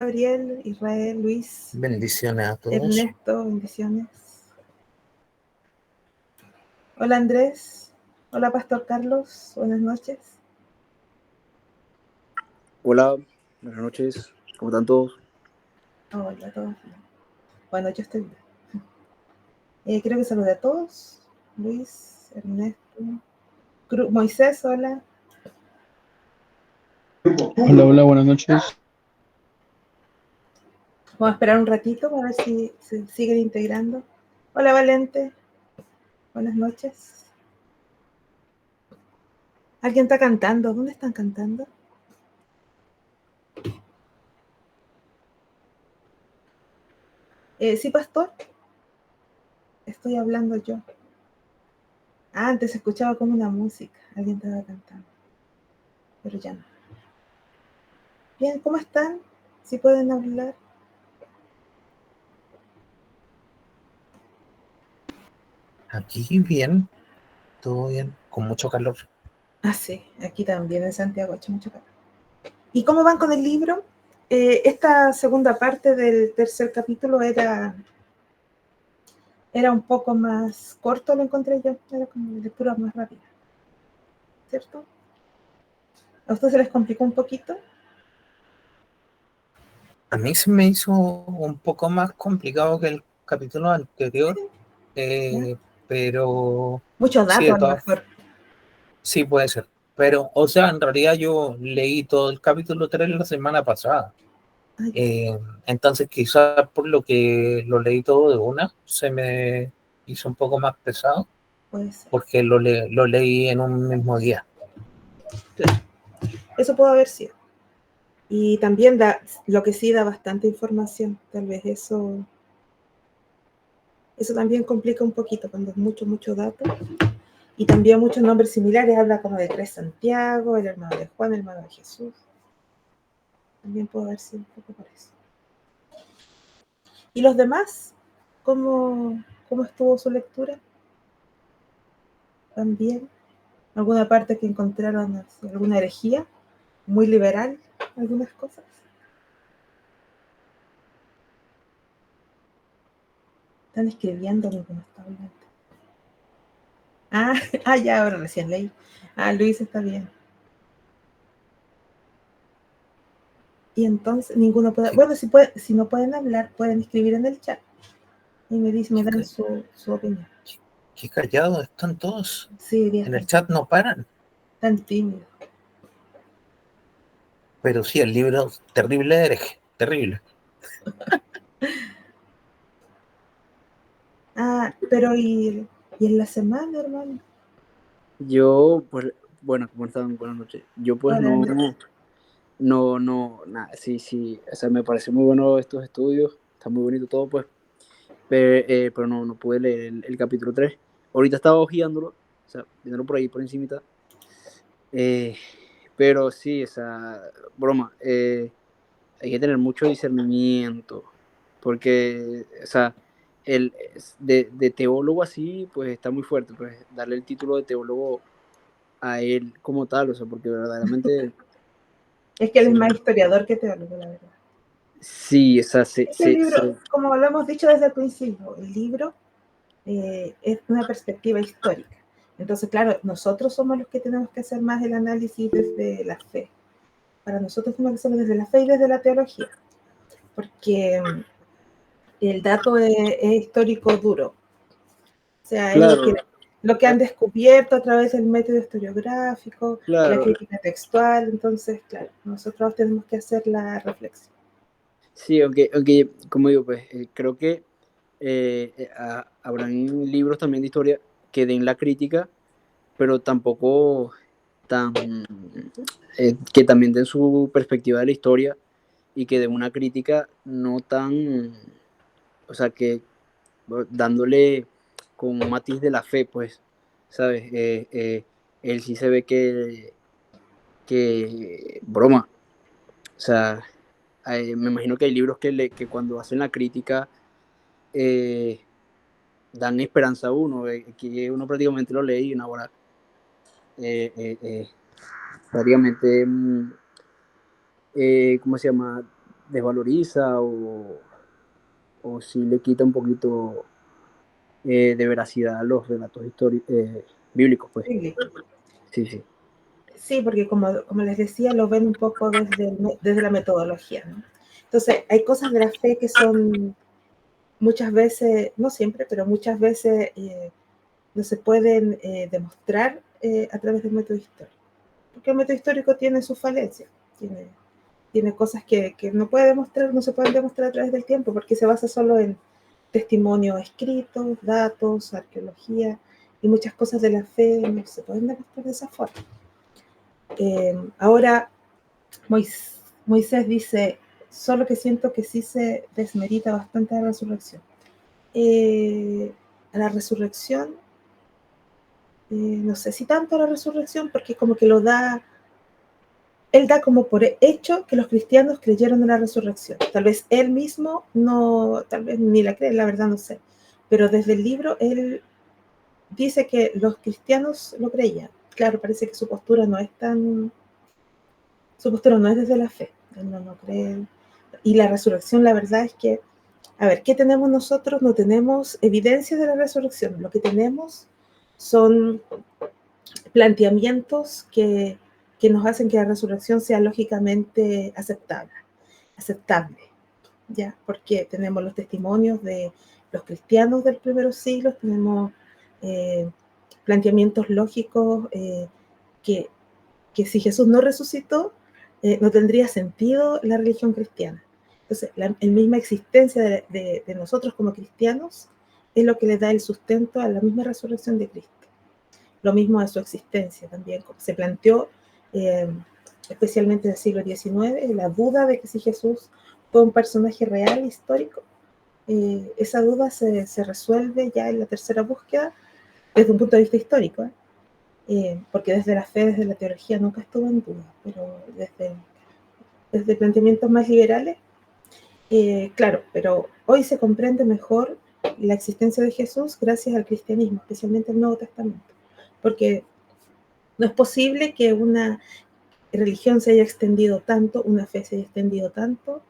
Gabriel, Israel, Luis, Bendiciones a todos. Ernesto, bendiciones. Hola Andrés, hola Pastor Carlos, buenas noches. Hola, buenas noches, ¿cómo están todos? Hola, todos bien. Bueno, yo estoy bien. Quiero que salude a todos. Luis, Ernesto, Moisés, hola. Hola, buenas noches. Vamos a esperar un ratito para ver si se siguen integrando. Hola Valente, buenas noches. ¿Alguien está cantando? ¿Dónde están cantando? Sí, pastor. Estoy hablando yo. Antes escuchaba como una música. Alguien estaba cantando. Pero ya no. Bien, ¿cómo están? ¿Sí pueden hablar? Aquí bien, todo bien, con mucho calor. Ah, sí, aquí también en Santiago ha hecho mucho calor. ¿Y cómo van con el libro? Esta segunda parte del tercer capítulo era un poco más corto, lo encontré yo. Era como de lectura más rápida. ¿Cierto? ¿A ustedes se les complicó un poquito? A mí se me hizo un poco más complicado que el capítulo anterior, pero Muchos sí, datos a lo mejor. sí puede ser. Pero, o sea, en realidad yo leí todo el capítulo 3 la semana pasada. Entonces quizás por lo que lo leí todo de una, se me hizo un poco más pesado, porque lo leí en un mismo día. Claro. Eso puede haber sido. Y también lo que sí da bastante información. Tal vez eso también complica un poquito cuando es mucho dato. Y también muchos nombres similares. Habla como de tres Santiago, el hermano de Juan, el hermano de Jesús. También puede haber sido un poco por eso. ¿Y los demás? ¿Cómo estuvo su lectura? También. ¿Alguna parte que encontraron alguna herejía? ¿Muy liberal? ¿Algunas cosas? Están escribiendo mientras está hablando. Ya, ahora recién leí. Luis está bien. Y entonces ninguno puede. Bueno, si no pueden hablar, pueden escribir en el chat. Y me dan su opinión. Qué callados están todos. Sí, en el chat no paran. Tan tímidos. Pero sí, el libro terrible de hereje, terrible. Pero ¿y en la semana, hermano? Yo, pues, bueno, ¿cómo están? Buenas noches. Yo, pues, nada, sí, o sea, me parece muy bueno estos estudios, está muy bonito todo, pues, pero no pude leer el capítulo 3. Ahorita estaba hojeándolo, o sea, viéndolo por ahí, por encimita, pero sí, esa broma, hay que tener mucho discernimiento, porque, o sea, de teólogo así, pues está muy fuerte, pues darle el título de teólogo a él como tal, o sea, porque verdaderamente... Es que él es más historiador que teólogo, la verdad. Sí, o sea, el libro, como lo hemos dicho desde el principio, el libro es una perspectiva histórica. Entonces, claro, nosotros somos los que tenemos que hacer más el análisis desde la fe. Para nosotros tenemos que hacerlo desde la fe y desde la teología. Porque el dato es histórico duro. O sea, claro, es lo que han descubierto a través del método historiográfico, claro, la crítica textual. Entonces, claro, nosotros tenemos que hacer la reflexión. Sí, aunque como digo, pues creo que habrán libros también de historia que den la crítica, pero tampoco tan que también den su perspectiva de la historia y que den una crítica no tan, o sea, que dándole con un matiz de la fe, pues, ¿sabes? Él sí se ve que broma, o sea, me imagino que hay libros que cuando hacen la crítica dan esperanza a uno, que uno prácticamente lo lee y una hora prácticamente, ¿cómo se llama? desvaloriza o si le quita un poquito de veracidad a los relatos bíblicos, pues. Sí. Sí, porque como les decía, lo ven un poco desde la metodología, ¿no? Entonces, hay cosas de la fe que son muchas veces, no siempre, pero muchas veces no se pueden demostrar a través del método histórico. Porque el método histórico tiene sus falencias, tiene cosas que no se pueden demostrar a través del tiempo, porque se basa solo en testimonios escritos, datos, arqueología, y muchas cosas de la fe no se pueden demostrar de esa forma. Ahora, Moisés dice, solo que siento que sí se desmerita bastante la resurrección. A la resurrección, no sé si tanto a la resurrección, porque como que él da como por hecho que los cristianos creyeron en la resurrección. Tal vez él mismo no, tal vez ni la cree, la verdad no sé. Pero desde el libro él dice que los cristianos lo creían. Claro, parece que su postura no es desde la fe. Él no cree. Y la resurrección, la verdad es que, a ver, ¿qué tenemos nosotros? No tenemos evidencias de la resurrección. Lo que tenemos son planteamientos que nos hacen que la resurrección sea lógicamente aceptable, ¿ya? Porque tenemos los testimonios de los cristianos del primeros siglos, tenemos planteamientos lógicos que si Jesús no resucitó, no tendría sentido la religión cristiana. Entonces, la misma existencia de nosotros como cristianos es lo que le da el sustento a la misma resurrección de Cristo. Lo mismo a su existencia también, como se planteó especialmente en el siglo XIX, la duda de que si Jesús fue un personaje real, histórico. Esa duda se resuelve ya en la tercera búsqueda desde un punto de vista histórico, porque desde la fe, desde la teología nunca estuvo en duda, pero desde planteamientos más liberales, claro, pero hoy se comprende mejor la existencia de Jesús gracias al cristianismo, especialmente el Nuevo Testamento, porque no es posible que una religión se haya extendido tanto, una fe se haya extendido tanto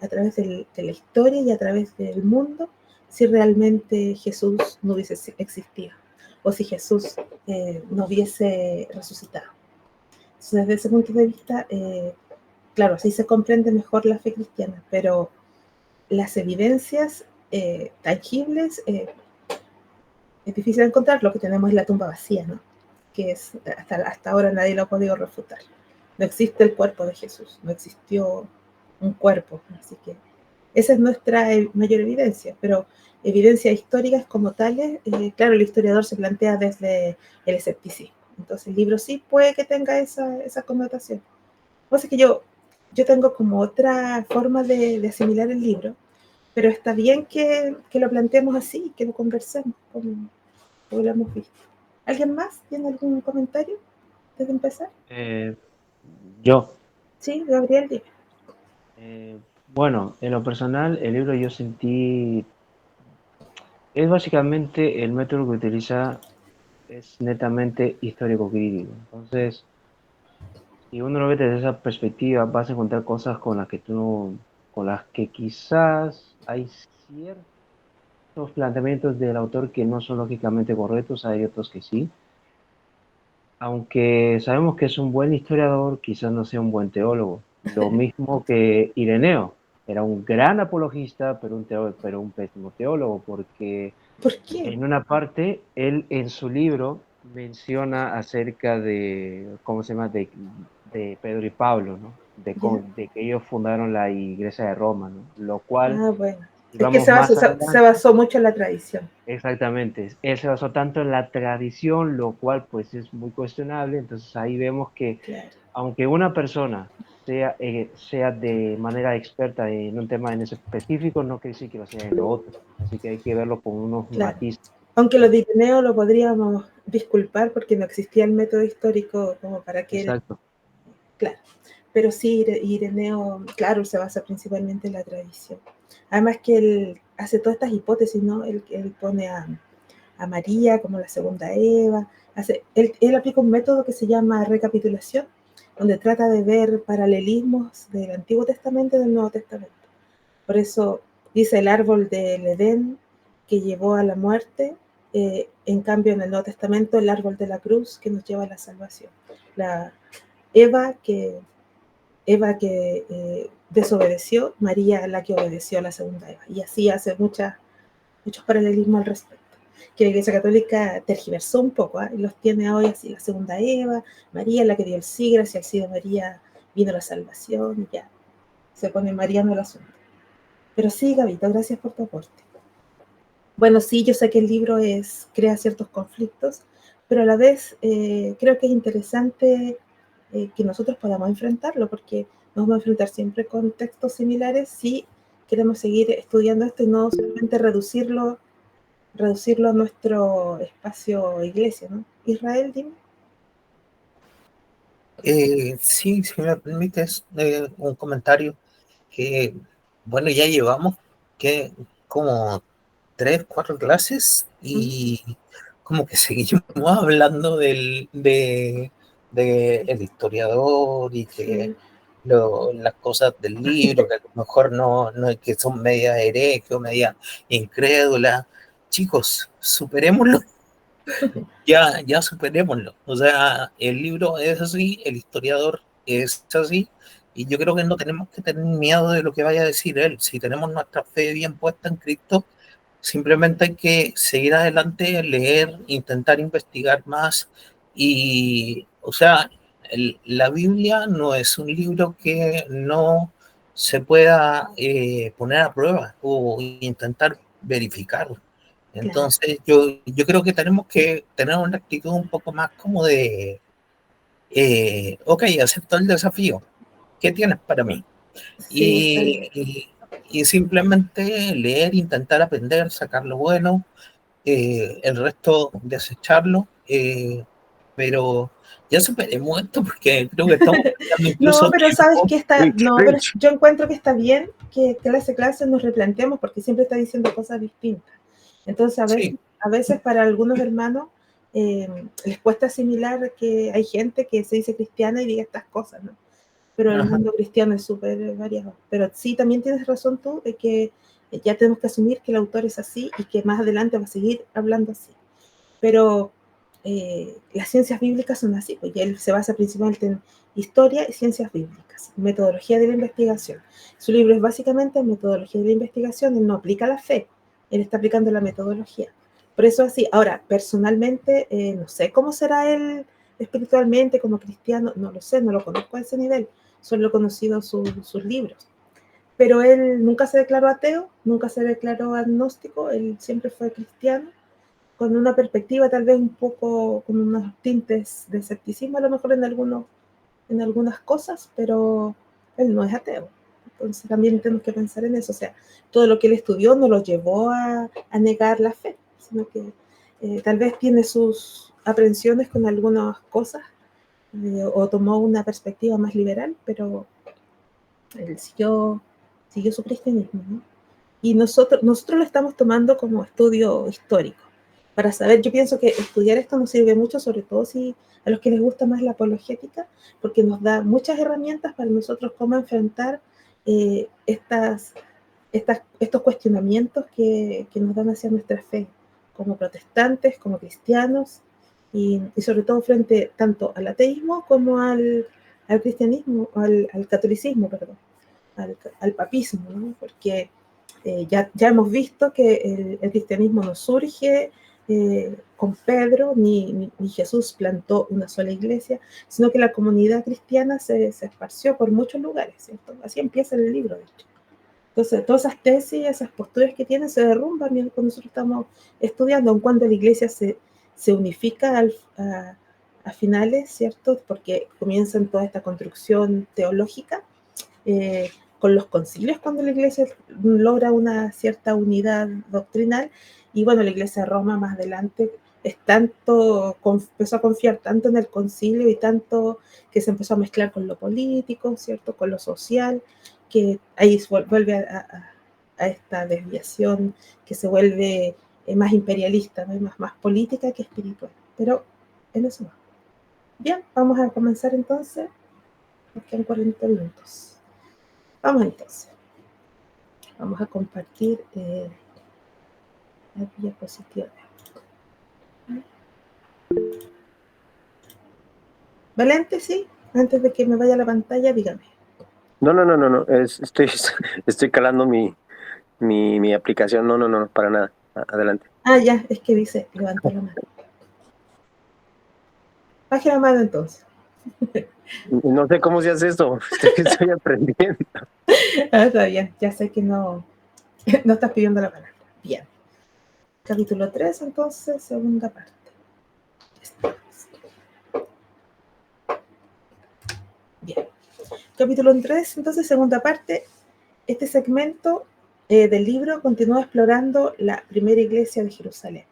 a través de la historia y a través del mundo, si realmente Jesús no hubiese existido o si Jesús no hubiese resucitado. Entonces, desde ese punto de vista, claro, así se comprende mejor la fe cristiana, pero las evidencias tangibles es difícil encontrar. Lo que tenemos es la tumba vacía, ¿no? Que es hasta ahora nadie lo ha podido refutar. No existe el cuerpo de Jesús, no existió un cuerpo, así que esa es nuestra mayor evidencia, pero evidencias históricas como tales, claro, el historiador se plantea desde el escepticismo. Entonces el libro sí puede que tenga esa connotación. Lo que pasa es que yo tengo como otra forma de asimilar el libro, pero está bien que lo planteemos así, que lo conversemos, como lo hemos visto. ¿Alguien más tiene algún comentario antes de empezar? Yo. Sí, Gabriel, dime. Bueno, en lo personal, el libro yo sentí, es básicamente el método que utiliza es netamente histórico-crítico. Entonces, si uno lo ve desde esa perspectiva, vas a encontrar cosas con las que quizás hay ciertos planteamientos del autor que no son lógicamente correctos, hay otros que sí. Aunque sabemos que es un buen historiador, quizás no sea un buen teólogo. Lo mismo que Ireneo. Era un gran apologista, pero un pésimo teólogo, porque ¿Por qué? en una parte, él en su libro menciona acerca de, ¿cómo se llama?, de Pedro y Pablo, ¿no? De que ellos fundaron la iglesia de Roma, ¿no? Lo cual, Bueno. si Es que vamos más se adelante, basó mucho en la tradición. exactamente, él se basó tanto en la tradición, lo cual pues es muy cuestionable. Entonces ahí vemos que Claro. aunque una persona sea de manera experta en un tema en específico, no quiere decir que lo sea en lo otro. Así que hay que verlo con unos Claro. matices. Aunque lo de Ireneo lo podríamos disculpar porque no existía el método histórico como para que... Exacto. Claro. Pero sí, Ireneo, claro, se basa principalmente en la tradición. Además que él hace todas estas hipótesis, ¿no? Él pone a María como la segunda Eva. Él aplica un método que se llama recapitulación, donde trata de ver paralelismos del Antiguo Testamento y del Nuevo Testamento. Por eso dice el árbol del Edén que llevó a la muerte, en cambio en el Nuevo Testamento el árbol de la cruz que nos lleva a la salvación. La Eva que desobedeció, María la que obedeció a la segunda Eva. Y así hace muchos paralelismos al respecto. Que la Iglesia Católica tergiversó un poco, y los tiene hoy así: la segunda Eva, María la que dio el sí, gracias al sí de María vino la salvación, y ya se pone mariano el asunto. Pero sí, Gabito, gracias por tu aporte. Bueno, sí, yo sé que el libro crea ciertos conflictos, pero a la vez creo que es interesante que nosotros podamos enfrentarlo, porque nos vamos a enfrentar siempre con textos similares si queremos seguir estudiando esto y no solamente reducirlo a nuestro espacio iglesia, ¿no? Israel, dime. Sí, si me permites un comentario, que bueno, ya llevamos que como 3, 4 clases y como que seguimos hablando de el historiador y que las cosas del libro, que a lo mejor no que son media herejes o media incrédulas. Chicos, superémoslo. Ya superémoslo. O sea, el libro es así, el historiador es así, y yo creo que no tenemos que tener miedo de lo que vaya a decir él. Si tenemos nuestra fe bien puesta en Cristo, simplemente hay que seguir adelante, leer, intentar investigar más. Y, o sea, la Biblia no es un libro que no se pueda poner a prueba o intentar verificar. Entonces, yo creo que tenemos que tener una actitud un poco más como de, ok, acepto el desafío. ¿Qué tienes para mí? Sí, está bien. Y simplemente leer, intentar aprender, sacar lo bueno, el resto desecharlo, pero ya superemos esto porque creo que estamos perdiendo No, incluso pero sabes tiempo. que pero yo encuentro que está bien que clase a clase nos replanteemos, porque siempre está diciendo cosas distintas. Entonces, Sí, a veces para algunos hermanos les cuesta asimilar que hay gente que se dice cristiana y diga estas cosas, ¿no? Pero el ajá, mundo cristiano es súper variado. Pero sí, también tienes razón tú de que ya tenemos que asumir que el autor es así y que más adelante va a seguir hablando así. Pero las ciencias bíblicas son así, pues, y él se basa principalmente en historia y ciencias bíblicas, metodología de la investigación. Su libro es básicamente metodología de la investigación. Él no aplica la fe, él está aplicando la metodología. Por eso así. Ahora, personalmente, no sé cómo será él espiritualmente como cristiano, no lo sé, no lo conozco a ese nivel, solo he conocido sus libros. Pero él nunca se declaró ateo, nunca se declaró agnóstico, él siempre fue cristiano, con una perspectiva tal vez un poco, con unos tintes de escepticismo a lo mejor en algunas cosas, pero él no es ateo. Entonces también tenemos que pensar en eso. O sea, todo lo que él estudió no lo llevó a negar la fe, sino que tal vez tiene sus aprensiones con algunas cosas, o tomó una perspectiva más liberal, pero él siguió su cristianismo, ¿no? Y nosotros lo estamos tomando como estudio histórico. Para saber, yo pienso que estudiar esto nos sirve mucho, sobre todo si a los que les gusta más la apologética, porque nos da muchas herramientas para nosotros cómo enfrentar estos cuestionamientos que nos dan hacia nuestra fe, como protestantes, como cristianos, y sobre todo frente tanto al ateísmo como al cristianismo, al catolicismo, perdón, al papismo, ¿no? Porque ya hemos visto que el cristianismo no surge con Pedro, ni Jesús plantó una sola iglesia, sino que la comunidad cristiana se esparció por muchos lugares, ¿cierto? Así empieza el libro, de hecho. Entonces, todas esas tesis, esas posturas que tienen se derrumban cuando nosotros estamos estudiando, aun cuando la iglesia se unifica a finales, ¿cierto? Porque comienzan toda esta construcción teológica, con los concilios, cuando la iglesia logra una cierta unidad doctrinal. Y bueno, la iglesia de Roma más adelante empezó a confiar tanto en el concilio y tanto que se empezó a mezclar con lo político, ¿cierto? Con lo social, que ahí vuelve a esta desviación que se vuelve más imperialista, ¿no? Más política que espiritual. Pero en eso va. Bien, vamos a comenzar entonces. Nos quedan 40 minutos. Vamos entonces. Vamos a compartir la diapositiva. Valente, sí. Antes de que me vaya a la pantalla, dígame. No. Estoy calando mi aplicación. No, para nada. Adelante. Ah, ya, es que dice, levanta la mano. Baje la mano entonces. No sé cómo se hace esto. Estoy aprendiendo. Ah, está bien, ya sé que no estás pidiendo la palabra. Bien. Capítulo 3, entonces, segunda parte. Bien. Capítulo 3, entonces, segunda parte. Este segmento del libro continúa explorando la primera iglesia de Jerusalén,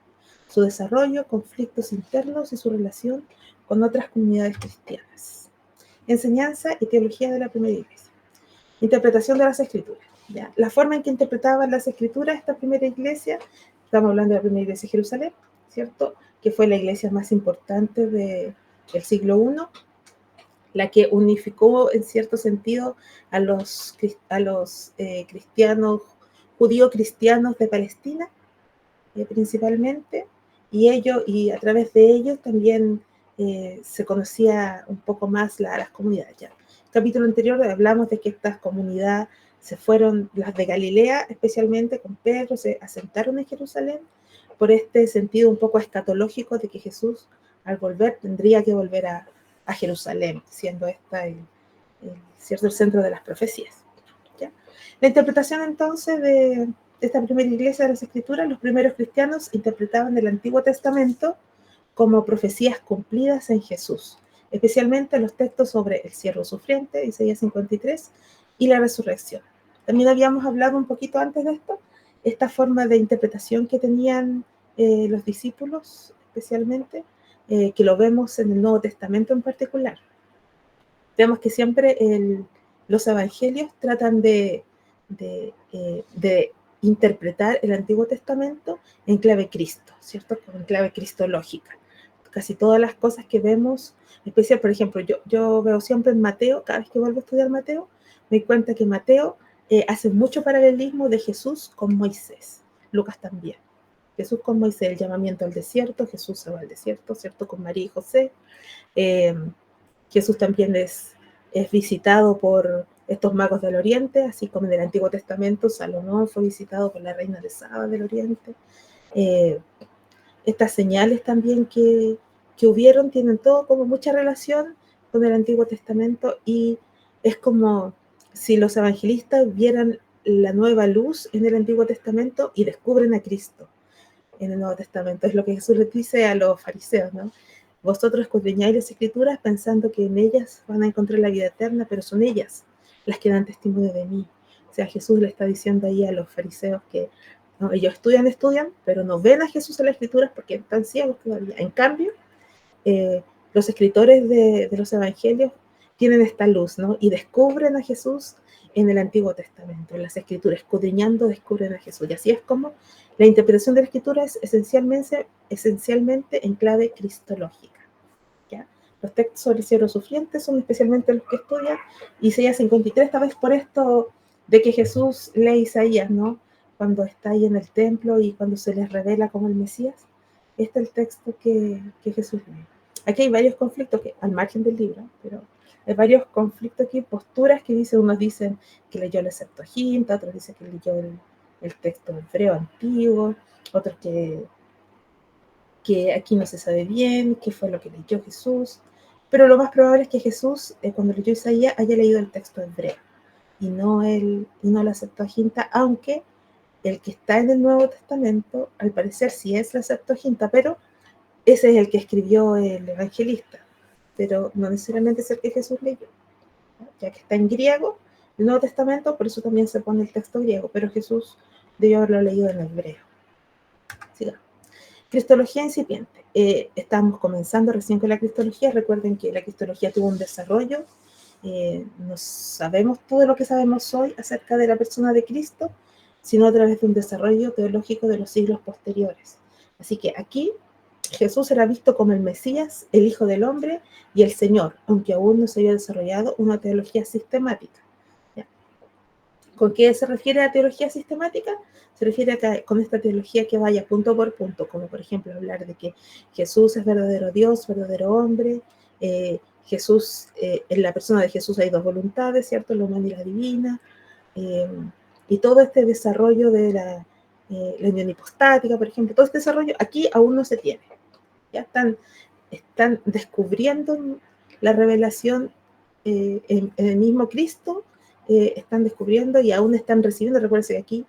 su desarrollo, conflictos internos y su relación con otras comunidades cristianas. Enseñanza y teología de la primera iglesia. Interpretación de las escrituras. ¿Ya? La forma en que interpretaban las escrituras esta primera iglesia, estamos hablando de la primera iglesia de Jerusalén, ¿cierto? Que fue la iglesia más importante del siglo I, la que unificó en cierto sentido a los cristianos, judío-cristianos de Palestina, principalmente, y a través de ellos también se conocía un poco más las comunidades. Ya. Capítulo anterior hablamos de que estas comunidades se fueron, las de Galilea, especialmente con Pedro, se asentaron en Jerusalén por este sentido un poco escatológico de que Jesús, al volver, tendría que volver a Jerusalén, siendo esta cierto, el centro de las profecías. ¿Ya? La interpretación entonces de esta primera iglesia de las Escrituras, los primeros cristianos interpretaban el Antiguo Testamento como profecías cumplidas en Jesús, especialmente los textos sobre el siervo sufriente, Isaías 53, y la resurrección. También habíamos hablado un poquito antes de esto, esta forma de interpretación que tenían los discípulos, especialmente, que lo vemos en el Nuevo Testamento en particular. Vemos que siempre los evangelios tratan de interpretar el Antiguo Testamento en clave Cristo, ¿cierto? En clave cristológica. Casi todas las cosas que vemos, especial, por ejemplo, yo veo siempre en Mateo, cada vez que vuelvo a estudiar Mateo, me doy cuenta que Mateo hace mucho paralelismo de Jesús con Moisés, Lucas también. Jesús con Moisés, el llamamiento al desierto, Jesús se va al desierto, ¿cierto? Con María y José. Jesús también es visitado por estos magos del Oriente, así como en el Antiguo Testamento, Salomón fue visitado por la reina de Saba del Oriente. Estas señales también que hubieron tienen todo como mucha relación con el Antiguo Testamento y es como si los evangelistas vieran la nueva luz en el Antiguo Testamento y descubren a Cristo en el Nuevo Testamento. Es lo que Jesús les dice a los fariseos, ¿no? Vosotros escudriñáis las Escrituras pensando que en ellas van a encontrar la vida eterna, pero son ellas las que dan testimonio de mí. O sea, Jesús le está diciendo ahí a los fariseos que no, ellos estudian, pero no ven a Jesús en las Escrituras porque están ciegos todavía. En cambio, los escritores de los evangelios tienen esta luz, ¿no? Y descubren a Jesús en el Antiguo Testamento, en las Escrituras, escudriñando, descubren a Jesús. Y así es como la interpretación de la Escritura es esencialmente en clave cristológica. ¿Ya? Los textos sobre el siervo sufriente son especialmente los que estudian Isaías 53, tal vez por esto de que Jesús lee Isaías, ¿no? Cuando está ahí en el templo y cuando se les revela como el Mesías. Este es el texto que Jesús lee. Aquí hay varios conflictos que, al margen del libro, pero hay varios conflictos aquí, posturas que dicen, unos dicen que leyó la Septuaginta, otros dicen que leyó el texto hebreo antiguo, otros que aquí no se sabe bien qué fue lo que leyó Jesús, pero lo más probable es que Jesús, cuando leyó Isaías, haya leído el texto hebreo y no la Septuaginta, aunque el que está en el Nuevo Testamento, al parecer sí es la Septuaginta, pero ese es el que escribió el evangelista, pero no necesariamente es el que Jesús leyó, ya que está en griego, el Nuevo Testamento, por eso también se pone el texto griego, pero Jesús debió haberlo leído en hebreo. Sigamos. Cristología incipiente. Estamos comenzando recién con la cristología. Recuerden que la cristología tuvo un desarrollo. No sabemos todo lo que sabemos hoy acerca de la persona de Cristo, sino a través de un desarrollo teológico de los siglos posteriores. Así que aquí Jesús era visto como el Mesías, el Hijo del Hombre y el Señor, aunque aún no se había desarrollado una teología sistemática. ¿Ya? ¿Con qué se refiere a teología sistemática? Se refiere a que con esta teología que vaya punto por punto, como por ejemplo hablar de que Jesús es verdadero Dios, verdadero hombre, Jesús, en la persona de Jesús hay dos voluntades, ¿cierto? La humana y la divina, y todo este desarrollo de la unión hipostática, por ejemplo, todo este desarrollo aquí aún no se tiene. Ya están descubriendo la revelación en el mismo Cristo, están descubriendo y aún están recibiendo. Recuerden que aquí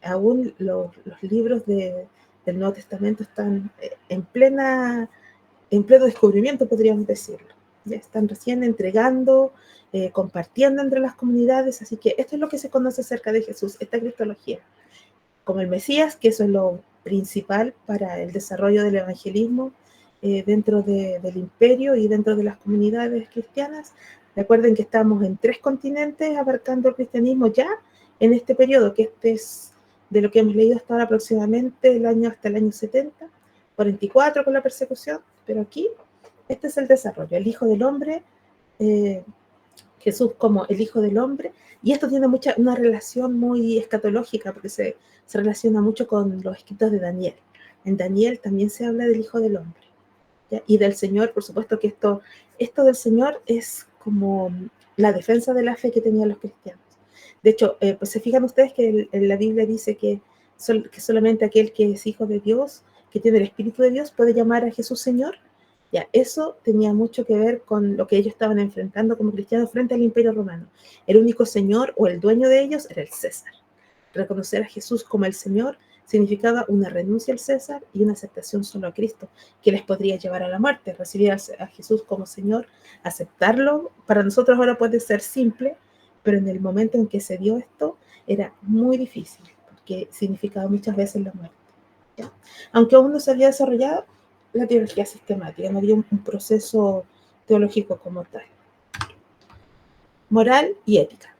aún los libros del Nuevo Testamento están en pleno descubrimiento, podríamos decirlo. Ya están recién entregando, compartiendo entre las comunidades, así que esto es lo que se conoce acerca de Jesús, esta cristología, como el Mesías, que eso es lo principal para el desarrollo del evangelismo dentro del imperio y dentro de las comunidades cristianas. Recuerden que estamos en 3 continentes abarcando el cristianismo ya en este periodo, que este es de lo que hemos leído hasta ahora aproximadamente hasta el año 70, 44 con la persecución, pero aquí este es el desarrollo, el Hijo del Hombre, Jesús como el Hijo del Hombre, y esto tiene una relación muy escatológica, porque se relaciona mucho con los escritos de Daniel. En Daniel también se habla del Hijo del Hombre, ¿ya? Y del Señor, por supuesto que esto del Señor es como la defensa de la fe que tenían los cristianos. De hecho, pues se fijan ustedes que en la Biblia dice que solamente aquel que es hijo de Dios, que tiene el Espíritu de Dios, puede llamar a Jesús Señor. Ya, eso tenía mucho que ver con lo que ellos estaban enfrentando como cristianos frente al Imperio Romano. El único señor o el dueño de ellos era el César. Reconocer a Jesús como el Señor significaba una renuncia al César y una aceptación solo a Cristo, que les podría llevar a la muerte. Recibir a Jesús como Señor, aceptarlo, para nosotros ahora puede ser simple, pero en el momento en que se dio esto era muy difícil, porque significaba muchas veces la muerte. ¿Ya? Aunque aún no se había desarrollado la teología sistemática, no había un proceso teológico como tal. Moral y ética.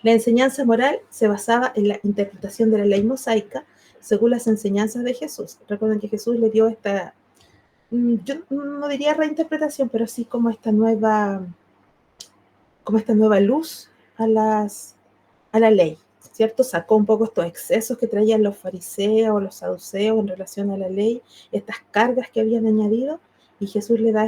La enseñanza moral se basaba en la interpretación de la ley mosaica según las enseñanzas de Jesús. Recuerden que Jesús le dio esta, yo no diría reinterpretación, pero sí como esta nueva luz a la ley, ¿cierto? Sacó un poco estos excesos que traían los fariseos, los saduceos en relación a la ley, estas cargas que habían añadido, y Jesús le da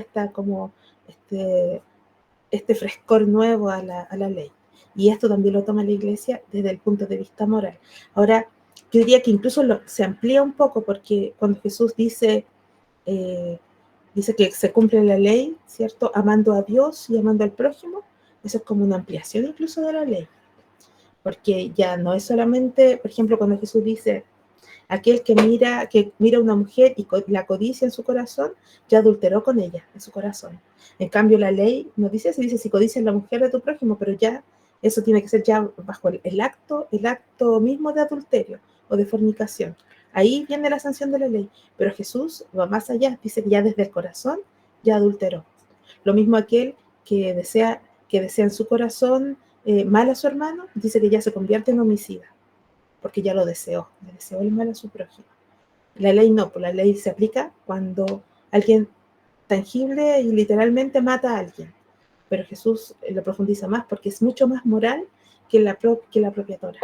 este frescor nuevo a la ley. Y esto también lo toma la Iglesia desde el punto de vista moral. Ahora, yo diría que incluso se amplía un poco, porque cuando Jesús dice que se cumple la ley, ¿cierto? Amando a Dios y amando al prójimo, eso es como una ampliación incluso de la ley. Porque ya no es solamente, por ejemplo, cuando Jesús dice, aquel que mira a una mujer y la codicia en su corazón, ya adulteró con ella en su corazón. En cambio, la ley no dice eso, dice si codicias la mujer de tu prójimo, pero ya eso tiene que ser ya bajo el acto mismo de adulterio o de fornicación. Ahí viene la sanción de la ley, pero Jesús va más allá, dice que ya desde el corazón ya adulteró. Lo mismo aquel que desea en su corazón mal a su hermano, dice que ya se convierte en homicida, porque ya le deseó el mal a su prójimo. La ley no, pues la ley se aplica cuando alguien tangible y literalmente mata a alguien, pero Jesús lo profundiza más porque es mucho más moral que la propia Torá.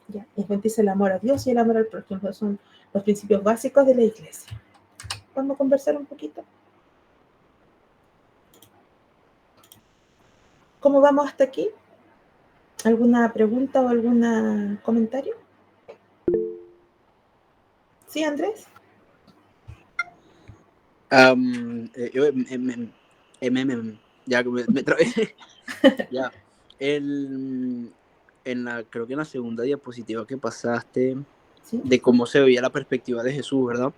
¿Ya? Enfatiza el amor a Dios y el amor al prójimo, son los principios básicos de la Iglesia. ¿Vamos a conversar un poquito? ¿Cómo vamos hasta aquí? ¿Alguna pregunta o algún comentario? ¿Sí, Andrés? Ya me trabé. Ya. Creo que en la segunda diapositiva que pasaste, ¿sí? De cómo se veía la perspectiva de Jesús, ¿verdad?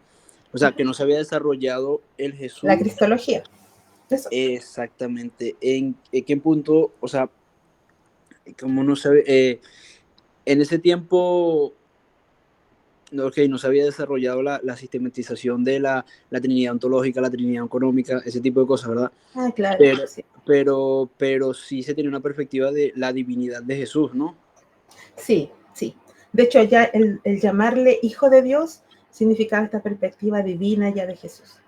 O sea, que no se había desarrollado el Jesús. La cristología. Eso. Exactamente. ¿En qué punto, o sea, como no se ve, en ese tiempo, no se había desarrollado la sistematización de la Trinidad ontológica, la Trinidad económica, ese tipo de cosas, ¿verdad? Ah, claro. Sí. Pero sí se tiene una perspectiva de la divinidad de Jesús, ¿no? Sí, sí. De hecho, ya el llamarle hijo de Dios significaba esta perspectiva divina ya de Jesús.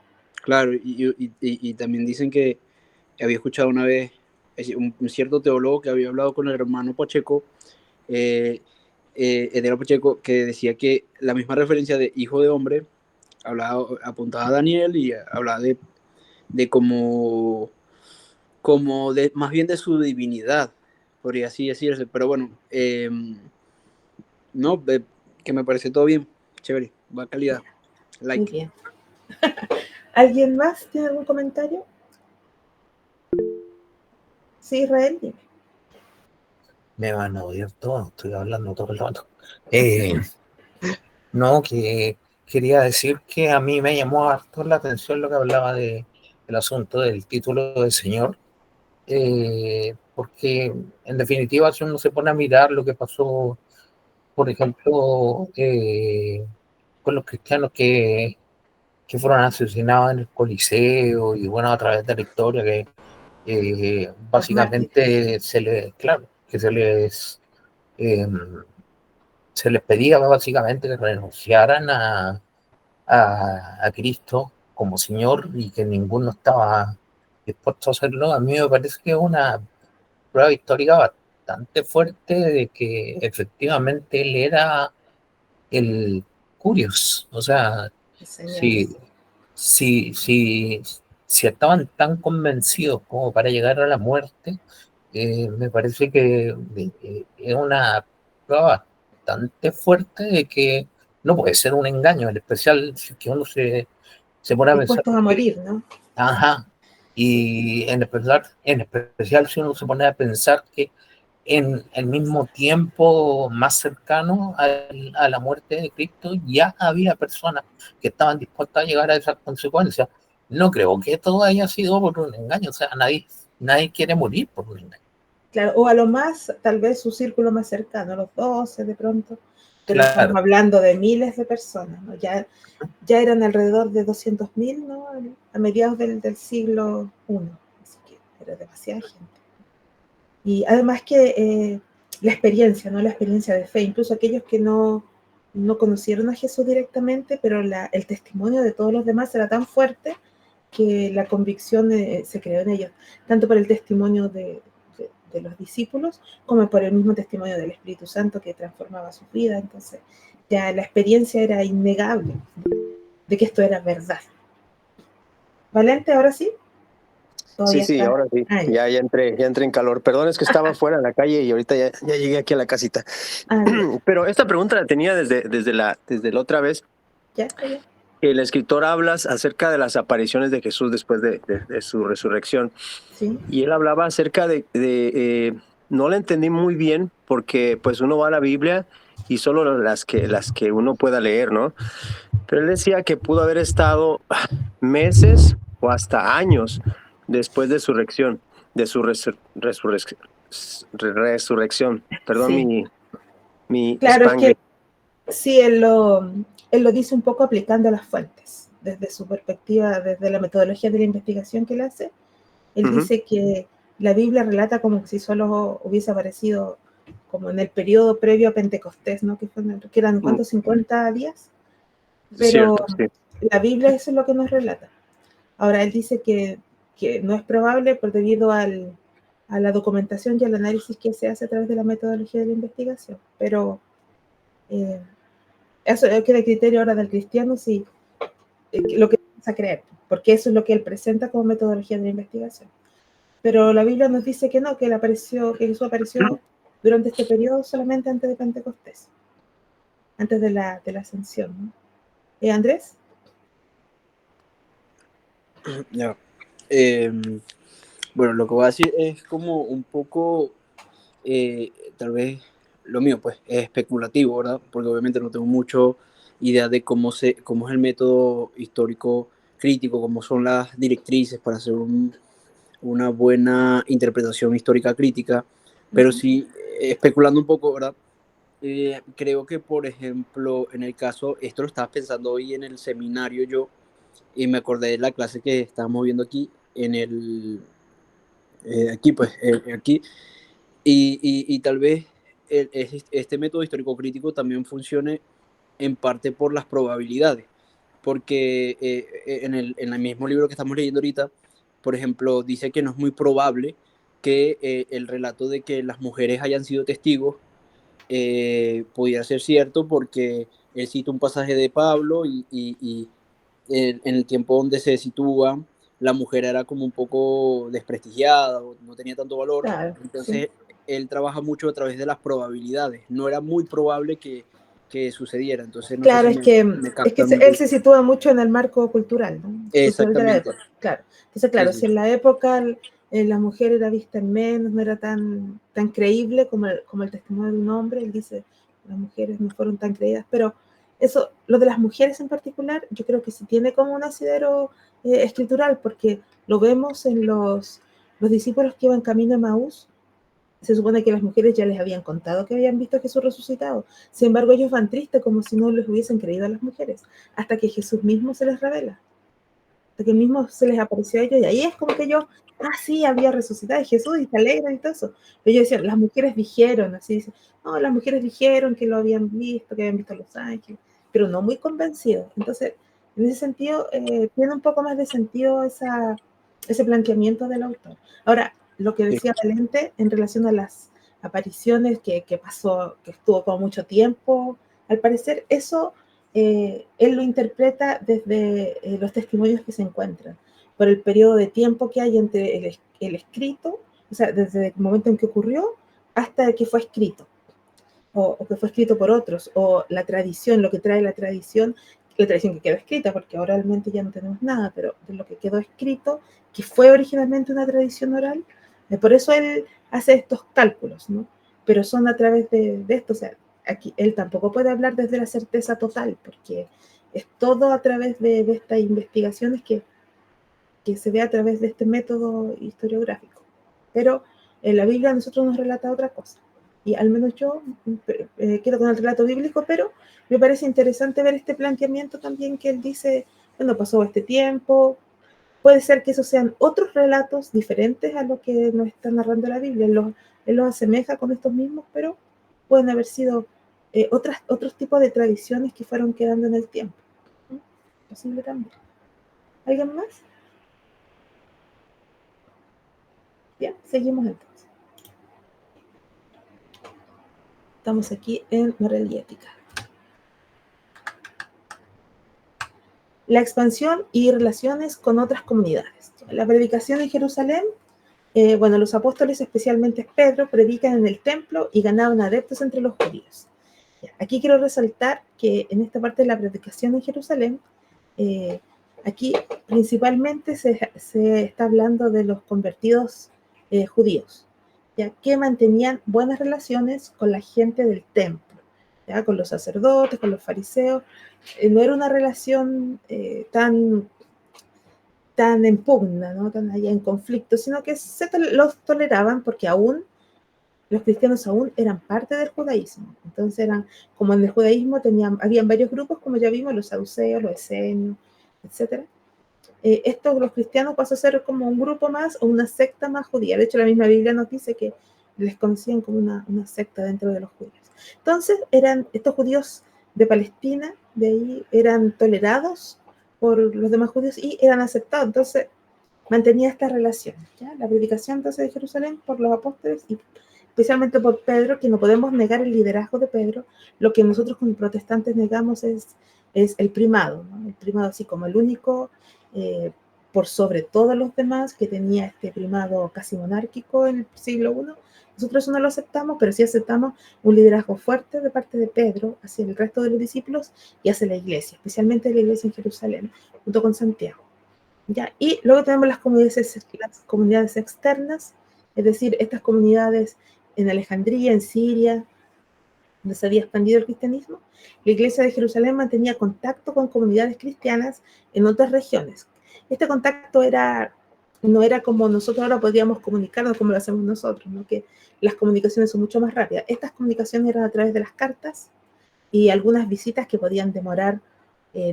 Claro, y también dicen que había escuchado una vez un cierto teólogo que había hablado con el hermano Pacheco, Edero Pacheco, que decía que la misma referencia de hijo de hombre apuntaba a Daniel y hablaba de como más bien de su divinidad, podría así decirse, pero bueno, no, que me parece todo bien, chévere, va calidad, Muy bien. ¿Alguien más tiene algún comentario? Sí, Israel, dime. Me van a odiar todo, estoy hablando todo el rato. No, que quería decir que a mí me llamó harto la atención lo que hablaba del asunto del título de Señor, porque en definitiva si uno se pone a mirar lo que pasó, por ejemplo, con los cristianos que fueron asesinados en el Coliseo y bueno, a través de la historia que básicamente claro, que eh, se les pedía básicamente que renunciaran a Cristo como Señor y que ninguno estaba dispuesto a hacerlo. A mí me parece que es una prueba histórica bastante fuerte de que efectivamente él era el Curios. O sea, Señor. si, si, si, si estaban tan convencidos como para llegar a la muerte, me parece que es una prueba bastante fuerte de que no puede ser un engaño, en especial si es que uno se pone a pensar Dispuestos a que, morir, ¿no? ajá, y en especial si uno se pone a pensar que en el mismo tiempo más cercano a la muerte de Cristo ya había personas que estaban dispuestas a llegar a esas consecuencias. No creo que todo haya sido por un engaño, o sea, nadie quiere morir por un engaño. Claro, o a lo más, tal vez su círculo más cercano, los 12 de pronto, pero Claro, estamos hablando de miles de personas, ¿no? Ya eran alrededor de 200.000, ¿no? A mediados del siglo I, así que era demasiada gente. Y además que la experiencia, ¿no? La experiencia de fe, incluso aquellos que no conocieron a Jesús directamente, pero el testimonio de todos los demás era tan fuerte que la convicción se creó en ellos, tanto por el testimonio de los discípulos como por el mismo testimonio del Espíritu Santo que transformaba su vida. Entonces, ya la experiencia era innegable de que esto era verdad. ¿Valente ahora sí? Sí, Todavía sí, está. ahora sí. Ah, Ya entré en calor. Perdón, es que estaba fuera en la calle y ahorita ya llegué aquí a la casita. bien. Pero esta pregunta la tenía desde la otra vez, Ya, está bien. que el escritor habla acerca de las apariciones de Jesús después de su resurrección. Sí. Y él hablaba acerca no la entendí muy bien porque pues uno va a la Biblia y solo las que uno pueda leer, ¿no? Pero él decía que pudo haber estado meses o hasta años después de su resurrección, de su resurrección. Perdón Sí. mi Claro, es que Spanglish. sí, él lo dice un poco aplicando las fuentes, desde su perspectiva, desde la metodología de la investigación que él hace. Él Uh-huh. dice que la Biblia relata como si solo hubiese aparecido como en el periodo previo a Pentecostés, ¿no? Que eran, ¿cuántos? 50 días. Pero Cierto, sí. la Biblia eso es lo que nos relata. Ahora, él dice que no es probable por debido a la documentación y al análisis que se hace a través de la metodología de la investigación. Pero eso queda a criterio ahora del cristiano, si lo que piensa creer, porque eso es lo que él presenta como metodología de la investigación. Pero la Biblia nos dice que no, que Jesús apareció durante este periodo solamente antes de Pentecostés, antes de la ascensión, ¿no? ¿Andrés? Ya. Bueno, lo que voy a decir es como un poco, tal vez lo mío, pues, es especulativo, ¿verdad? Porque obviamente no tengo mucho idea de cómo es el método histórico crítico, cómo son las directrices para hacer una buena interpretación histórica crítica, pero sí, especulando un poco, ¿verdad? Creo que, por ejemplo, en el caso, esto lo estaba pensando hoy en el seminario yo, y me acordé de la clase que estábamos viendo aquí, aquí, y tal vez este método histórico crítico también funcione en parte por las probabilidades, porque en el mismo libro que estamos leyendo ahorita, por ejemplo, dice que no es muy probable que el relato de que las mujeres hayan sido testigos podía ser cierto, porque él cita un pasaje de Pablo y en el tiempo donde se sitúa, la mujer era como un poco desprestigiada, o no tenía tanto valor. Claro, Entonces, sí. él trabaja mucho a través de las probabilidades. No era muy probable que sucediera. Entonces, no sé Claro, si es que, me es que captan un él poco. se sitúa mucho en el marco cultural, ¿no? Cultural de la Exactamente. época, claro. Entonces, Sí, claro, sí. si en la época la mujer era vista en menos, no era tan creíble como el testimonio de un hombre, él dice, las mujeres no fueron tan creídas, pero eso, lo de las mujeres en particular, yo creo que sí tiene como un asidero escritural, porque lo vemos en los discípulos que iban camino a Maús. Se supone que las mujeres ya les habían contado que habían visto a Jesús resucitado. Sin embargo, ellos van tristes como si no les hubiesen creído a las mujeres, hasta que Jesús mismo se les revela, hasta que mismo se les apareció a ellos, y ahí es como que ellos, sí, había resucitado Jesús, y se alegran y todo eso. Pero ellos decían, las mujeres dijeron, así dicen, no, las mujeres dijeron que lo habían visto, que habían visto a los ángeles, pero no muy convencidos. Entonces, en ese sentido, tiene un poco más de sentido ese planteamiento del autor. Ahora, lo que decía Valente en relación a las apariciones que pasó, que estuvo por mucho tiempo, al parecer eso él lo interpreta desde los testimonios que se encuentran, por el periodo de tiempo que hay entre el escrito, o sea, desde el momento en que ocurrió hasta que fue escrito, o que fue escrito por otros, o la tradición, lo que trae la tradición que quedó escrita, porque ahora realmente ya no tenemos nada, pero de lo que quedó escrito, que fue originalmente una tradición oral, por eso él hace estos cálculos, ¿no? Pero son a través de esto, o sea, aquí él tampoco puede hablar desde la certeza total, porque es todo a través de estas investigaciones que se ve a través de este método historiográfico. Pero en la Biblia a nosotros nos relata otra cosa. Y al menos yo quedo con el relato bíblico, pero me parece interesante ver este planteamiento también que él dice, bueno, pasó este tiempo, puede ser que esos sean otros relatos diferentes a lo que nos está narrando la Biblia. Él los asemeja con estos mismos, pero pueden haber sido otros tipos de tradiciones que fueron quedando en el tiempo. Posible también. ¿Alguien más? Bien, seguimos entonces. Estamos aquí en moral y ética. La expansión y relaciones con otras comunidades. La predicación en Jerusalén, bueno, los apóstoles, especialmente Pedro, predican en el templo y ganaban adeptos entre los judíos. Aquí quiero resaltar que en esta parte de la predicación en Jerusalén, aquí principalmente se está hablando de los convertidos judíos, ya que mantenían buenas relaciones con la gente del templo, ya con los sacerdotes, con los fariseos. No era una relación tan en pugna, ¿no? Tan allá en conflicto, sino que los toleraban porque aún los cristianos aún eran parte del judaísmo. Entonces eran, como en el judaísmo habían varios grupos, como ya vimos, los saduceos, los esenios, etc. Los cristianos pasó a ser como un grupo más o una secta más judía. De hecho, la misma Biblia nos dice que les conocían como una secta dentro de los judíos. Entonces, estos judíos de Palestina, de ahí, eran tolerados por los demás judíos y eran aceptados. Entonces, mantenía esta relación, ¿ya? La predicación entonces de Jerusalén por los apóstoles y especialmente por Pedro, que no podemos negar el liderazgo de Pedro. Lo que nosotros como protestantes negamos es el primado, ¿no? El primado así como el único, por sobre todos los demás, que tenía este primado casi monárquico en el siglo I. Nosotros eso no lo aceptamos, pero sí aceptamos un liderazgo fuerte de parte de Pedro hacia el resto de los discípulos y hacia la iglesia, especialmente la iglesia en Jerusalén, junto con Santiago. ¿Ya? Y luego tenemos las comunidades externas, es decir, estas comunidades en Alejandría, en Siria, donde se había expandido el cristianismo. La iglesia de Jerusalén mantenía contacto con comunidades cristianas en otras regiones. Este contacto no era como nosotros ahora podríamos comunicarnos como lo hacemos nosotros, ¿no? Que las comunicaciones son mucho más rápidas. Estas comunicaciones eran a través de las cartas y algunas visitas que podían demorar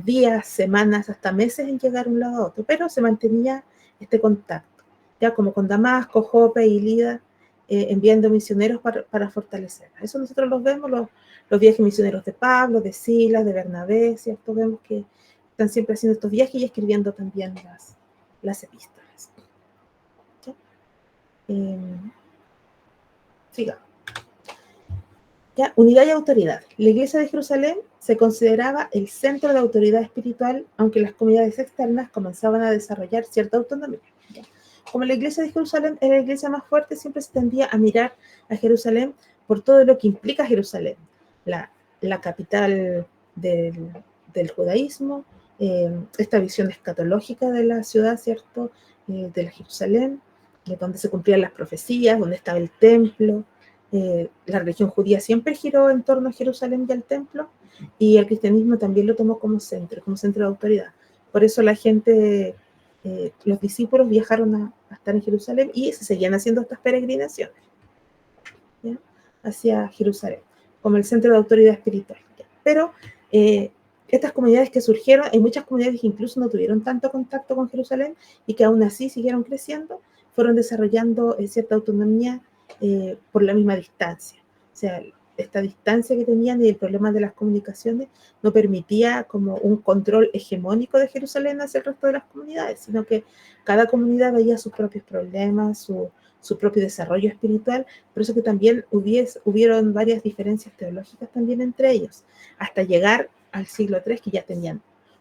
días, semanas, hasta meses en llegar de un lado a otro, pero se mantenía este contacto, ya como con Damasco, Jope y Lida, enviando misioneros para fortalecer. Eso nosotros los vemos, los viajes misioneros de Pablo, de Silas, de Bernabé, ¿cierto? Vemos que están siempre haciendo estos viajes y escribiendo también las epístolas. ¿Sí? Sigamos. ¿Ya? Unidad y autoridad. La iglesia de Jerusalén se consideraba el centro de autoridad espiritual, aunque las comunidades externas comenzaban a desarrollar cierta autonomía. ¿Ya? Como la iglesia de Jerusalén era la iglesia más fuerte, siempre se tendía a mirar a Jerusalén por todo lo que implica Jerusalén, la capital del judaísmo, esta visión escatológica de la ciudad, ¿cierto? De la Jerusalén, donde se cumplían las profecías, donde estaba el templo. La religión judía siempre giró en torno a Jerusalén y al templo, y el cristianismo también lo tomó como centro de autoridad. Por eso la gente, los discípulos viajaron a estar en Jerusalén y se seguían haciendo estas peregrinaciones, ¿ya? Hacia Jerusalén, como el centro de autoridad espiritual. ¿Ya? Pero estas comunidades que surgieron, hay muchas comunidades que incluso no tuvieron tanto contacto con Jerusalén y que aún así siguieron creciendo, fueron desarrollando cierta autonomía por la misma distancia. O sea, esta distancia que tenían y el problema de las comunicaciones no permitía como un control hegemónico de Jerusalén hacia el resto de las comunidades, sino que cada comunidad veía sus propios problemas, su propio desarrollo espiritual, por eso que también hubieron varias diferencias teológicas también entre ellos, hasta llegar al siglo III, que ya tenían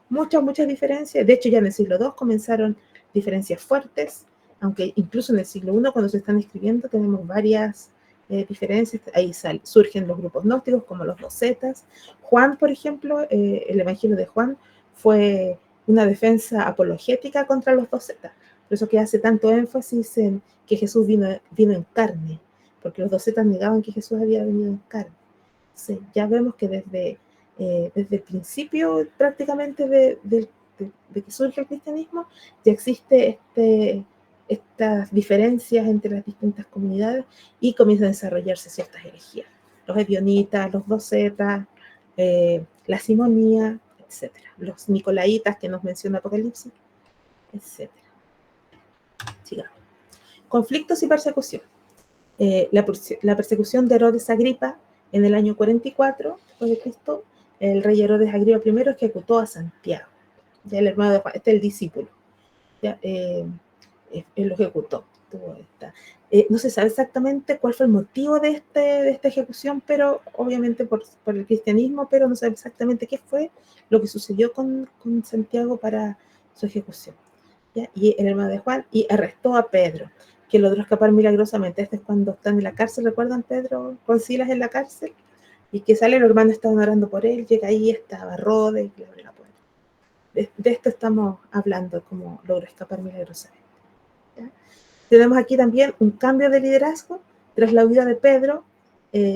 muchas diferencias. De hecho, ya en el siglo II comenzaron diferencias fuertes, aunque incluso en el siglo I, cuando se están escribiendo, tenemos varias diferencias. Ahí surgen los grupos gnósticos, como los docetas. Juan, por ejemplo, el Evangelio de Juan fue una defensa apologética contra los docetas. Por eso que hace tanto énfasis en que Jesús vino en carne, porque los docetas negaban que Jesús había venido en carne. Entonces, ya vemos que desde el principio prácticamente de que surge el cristianismo, ya existe estas diferencias entre las distintas comunidades y comienzan a desarrollarse ciertas herejías. Los ebionitas, los docetas, la simonía, etc. Los nicolaitas que nos menciona Apocalipsis, etc. Sigamos. Conflictos y persecución. La persecución de Herodes Agripa en el año 44 después de Cristo, el rey Herodes Agripa I ejecutó a Santiago, ya el hermano de Juan, este es el discípulo, ya, él lo ejecutó. No se sabe exactamente cuál fue el motivo de esta ejecución, pero obviamente por el cristianismo, pero no se sabe exactamente qué fue lo que sucedió con Santiago para su ejecución. ¿Ya? Y el hermano de Juan, y arrestó a Pedro, que logró escapar milagrosamente. Este es cuando están en la cárcel, ¿recuerdan Pedro con Silas en la cárcel? Y que sale, los hermanos estaban orando por él, llega ahí, estaba Rodes, y le abre la puerta. De esto estamos hablando, como logró escapar milagrosamente. ¿Ya? Tenemos aquí también un cambio de liderazgo. Tras la huida de Pedro,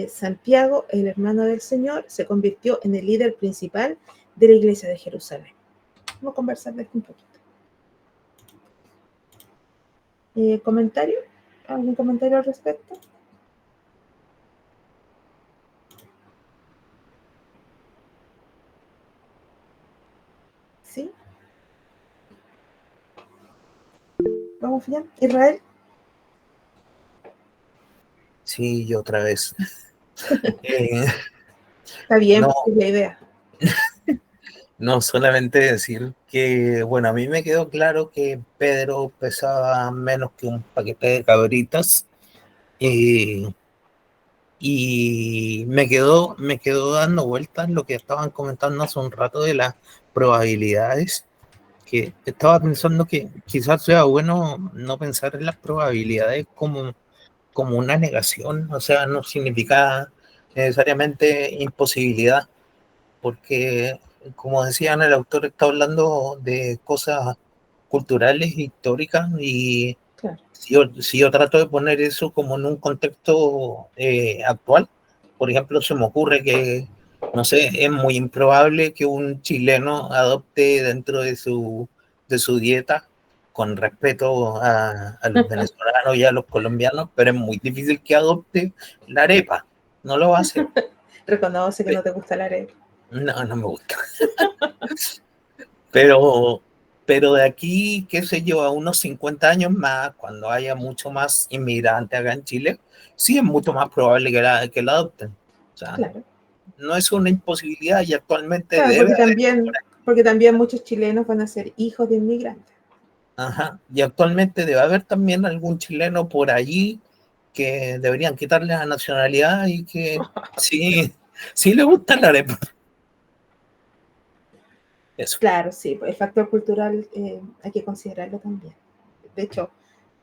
Santiago, el hermano del Señor, se convirtió en el líder principal de la iglesia de Jerusalén. Vamos a conversar de esto un poquito. ¿Comentario? ¿Algún comentario al respecto? ¿Sí? ¿Vamos bien? ¿Israel? Sí, y otra vez. Está bien, no, es la idea. no solamente decir que, bueno, a mí me quedó claro que Pedro pesaba menos que un paquete de cabritas y me quedó dando vueltas lo que estaban comentando hace un rato de las probabilidades, que estaba pensando que quizás sea bueno no pensar en las probabilidades como una negación, o sea, no significa necesariamente imposibilidad, porque como decían, el autor está hablando de cosas culturales, históricas, y Claro. si yo trato de poner eso como en un contexto actual, por ejemplo, se me ocurre que, no sé, es muy improbable que un chileno adopte dentro de su dieta, con respeto a los venezolanos y a los colombianos, pero es muy difícil que adopte la arepa, no lo va a hacer. Reconoce que no te gusta la arepa. No me gusta. Pero Pero de aquí, qué sé yo, a unos 50 años más, cuando haya mucho más inmigrantes acá en Chile, sí es mucho más probable que la adopten. O sea, Claro. no es una imposibilidad y actualmente Claro, debe porque también muchos chilenos van a ser hijos de inmigrantes. Ajá. Y actualmente debe haber también algún chileno por allí que deberían quitarle la nacionalidad y que sí, sí le gusta la arepa. Eso. Claro, sí, el factor cultural hay que considerarlo también. De hecho,